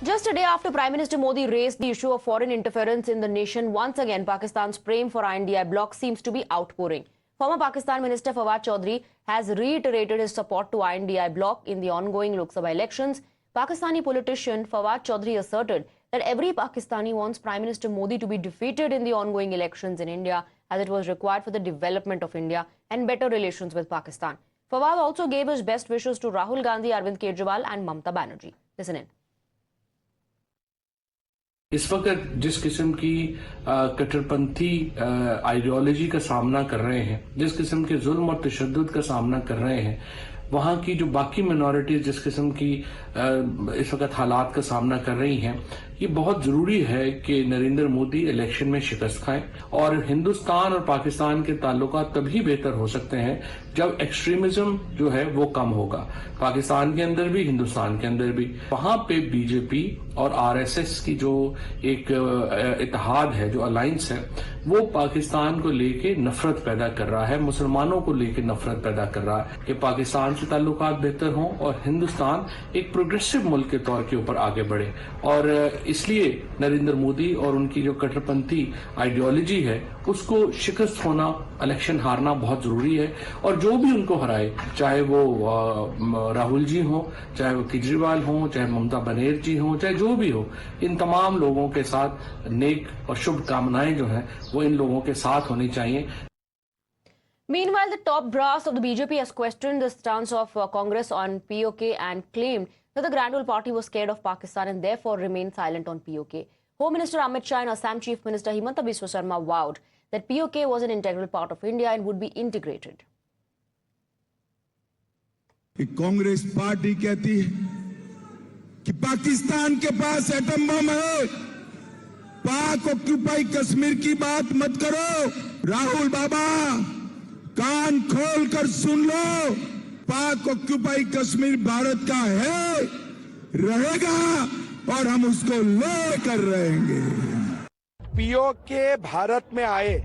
Just a day after Prime Minister Modi raised the issue of foreign interference in the nation, once again Pakistan's prem for INDI bloc seems to be outpouring. Former Pakistan Minister Fawad Chaudhry has reiterated his support to INDI bloc in the ongoing Lok Sabha elections. Pakistani politician Fawad Chaudhry asserted that every Pakistani wants Prime Minister Modi to be defeated in the ongoing elections in India, as it was required for the development of India and better relations with Pakistan. Fawad also gave his best wishes to Rahul Gandhi, Arvind Kejriwal and Mamata Banerjee. Listen in. इस वक्त जिस किस्म की कट्टरपंथी ideology का सामना कर रहे हैं, जिस किस्म के जुल्म और तशद्दुद का सामना कर रहे हैं, वहाँ की जो बाकी मिनॉरिटीज जिस किस्म की इस वक्त हालात का सामना कर रही हैं, ये बहुत जरूरी है कि नरेंद्र मोदी इलेक्शन में शिकस्त खाएं और हिंदुस्तान और पाकिस्तान के ताल्लुकात तभी बेहतर हो सकते हैं जब एक्सट्रीमिज्म जो है वो कम होगा, पाकिस्तान के अंदर भी हिंदुस्तान के अंदर भी। वहां पे बीजेपी और आरएसएस की जो एक इत्तेहाद है, जो अलायंस है, वो पाकिस्तान को लेके नफरत पैदा कर रहा है, मुसलमानों को लेके नफरत पैदा कर रहा है कि पाकिस्तान से ताल्लुकात बेहतर हों और हिंदुस्तान एक प्रोग्रेसिव मुल्क के तौर के ऊपर आगे बढ़े। और इसलिए नरेंद्र मोदी और उनकी जो कट्टरपंथी आइडियोलॉजी है उसको शिकस्त होना, इलेक्शन हारना बहुत जरूरी है। और जो भी उनको हराए, चाहे वो राहुल जी हो, चाहे वो केजरीवाल हो, चाहे ममता बनर्जी हो, चाहे जो भी हो, इन तमाम लोगों के साथ नेक और शुभकामनाएं जो हैं वो इन लोगों के साथ होनी चाहिए। Meanwhile, the top brass of the BJP has questioned the stance of Congress on POK and claimed that the Grand Old Party was scared of Pakistan and therefore remained silent on POK. Home Minister Amit Shah and Assam Chief Minister Himanta Biswa Sarma vowed that POK was an integral part of India and would be integrated. Congress party कहती है कि पाकिस्तान के पास atom bomb है, पाक occupy Kashmir की बात मत करो। राहुल बाबा, कान खोल कर सुन लो, पाक ऑक्यूपाई कश्मीर भारत का है, रहेगा और हम उसको लेकर रहेंगे। पीओके भारत में आए,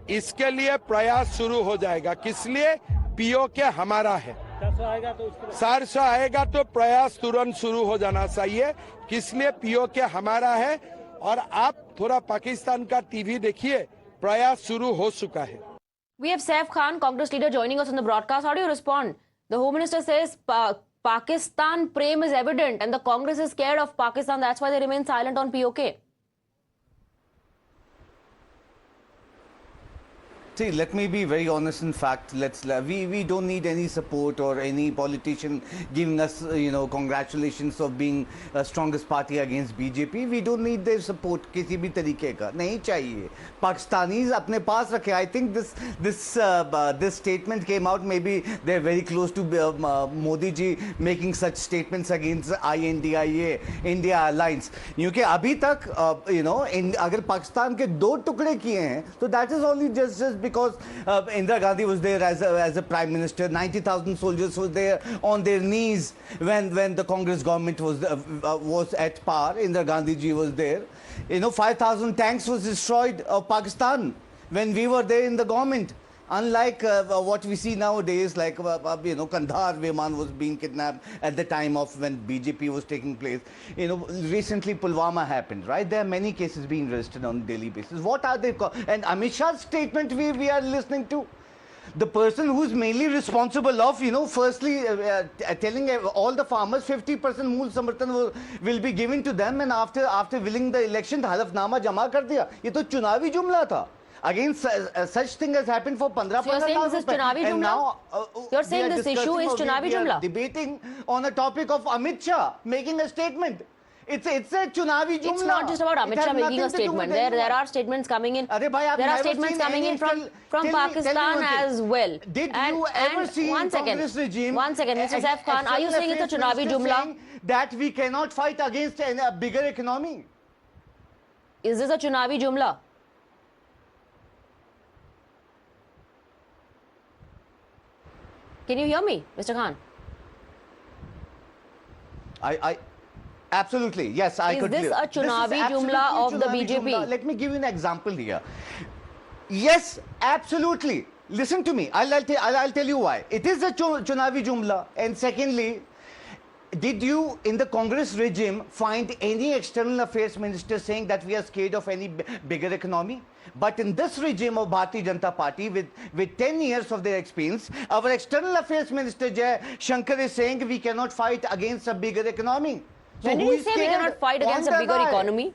इसके लिए प्रयास शुरू हो जाएगा। किस लिए? पीओके हमारा है। 400 आएगा तो प्रयास तुरंत शुरू हो जाना चाहिए। किस लिए? पीओके हमारा है। और आप थोड़ा पाकिस्तान का टीवी देखिए, प्रयास शुरू हो चुका है। We have Saif Khan, Congress leader, joining us on the broadcast. How do you respond? The Home Minister says Pakistan prem is evident and the Congress is scared of Pakistan. That's why they remain silent on POK. See, let me be very honest. In fact, we don't need any support or any politician giving us, congratulations of being strongest party against BJP. We don't need their support किसी भी तरीके का नहीं चाहिए। Pakistanis अपने पास रखे। I think this statement came out. Maybe they're very close to Modi ji making such statements against INDIA, India Alliance. क्योंकि अभी तक अगर पाकिस्तान के 2 टुकड़े किए हैं, तो that is only just because Indira Gandhi was there as a prime minister. 90,000 soldiers were there on their knees when the Congress government was at power. Indira Gandhi ji was there. 5,000 tanks was destroyed of Pakistan when we were there in the government. Unlike what we see nowadays, like Kandahar Viman was being kidnapped at the time of when BJP was taking place. Recently Pulwama happened, right? There are many cases being registered on a daily basis. What are they? And Amit Shah's statement we are listening to, the person who's mainly responsible of, firstly telling all the farmers 50% mool samarthan will be given to them, and after winning the election, halafnama jama kar diya. Ye to chunavi jumla tha. Again, such thing has happened for 15 So you're saying this is Chunavi Jumla? Now, you're saying this issue is Chunavi Jumla? Debating on a topic of Amit Shah making a statement. It's a Chunavi Jumla. It's not just about Amit Shah making a statement. There are statements coming in. There are statements coming in from Pakistan as well. Did you ever see Congress regime? One second, Mr. Saif Khan, are you saying it's a Chunavi Jumla? That we cannot fight against a bigger economy. Is this a Chunavi Jumla? Can you hear me, Mr. Khan? I absolutely, yes, I could. Is this a Chunavi Jumla of the BJP? Let me give you an example here. Yes, absolutely. Listen to me. I'll tell you why. It is a Chunavi Jumla. And secondly, Did you, in the Congress regime, find any external affairs minister saying that we are scared of any bigger economy? But in this regime of Bharatiya Janata Party, with 10 years of their experience, our external affairs minister Jay Shankar is saying we cannot fight against a bigger economy. So When did who he is say we scared? cannot fight कौन against a डर bigger रहा है? economy?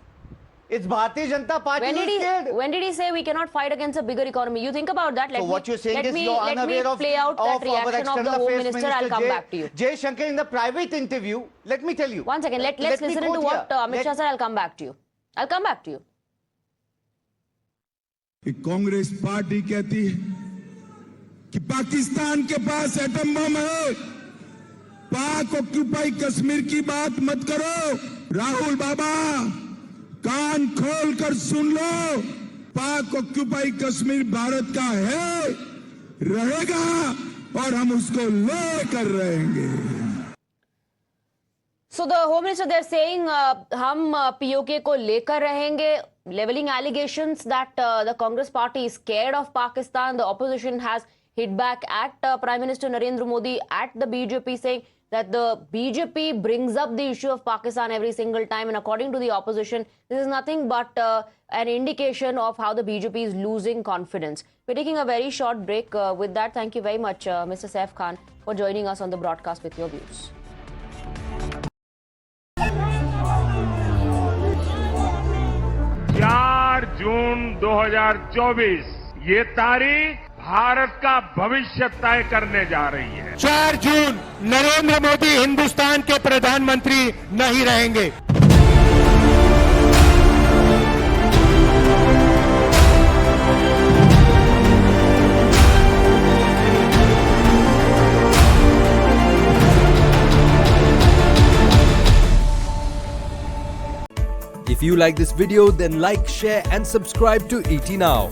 It's Bharatiya Janata Party who is scared. When did he say we cannot fight against a bigger economy? You think about that. So what you're saying is you're unaware of, play out that our reaction of external the Home affairs Minister. I'll come back to you. Jay Shankar in the private interview. Let me tell you. One second. Let's me listen quote to what here. Amit Shah said. I'll come back to you. I'll come back to you. कि Congress party कहती है कि पाकिस्तान के पास atom bomb है, पाक occupy Kashmir की बात मत करो। राहुल बाबा, कान खोल कर सुन लो, पाक ऑक्यूपाई कश्मीर भारत का है, रहेगा और हम उसको लेकर रहेंगे। So the Home Minister, they're saying हम POK को लेकर रहेंगे, leveling allegations that the Congress party is scared of Pakistan. The opposition has hit back at Prime Minister Narendra Modi, at the BJP, saying that the BJP brings up the issue of Pakistan every single time, and according to the opposition, this is nothing but an indication of how the BJP is losing confidence. We're taking a very short break. With that, thank you very much, Mr. Saif Khan, for joining us on the broadcast with your views. जून 2024 ये तारीख भारत का भविष्य तय करने जा रही है। 4 जून नरेंद्र मोदी हिंदुस्तान के प्रधानमंत्री नहीं रहेंगे। If you like this video, then like, share and subscribe to ET Now.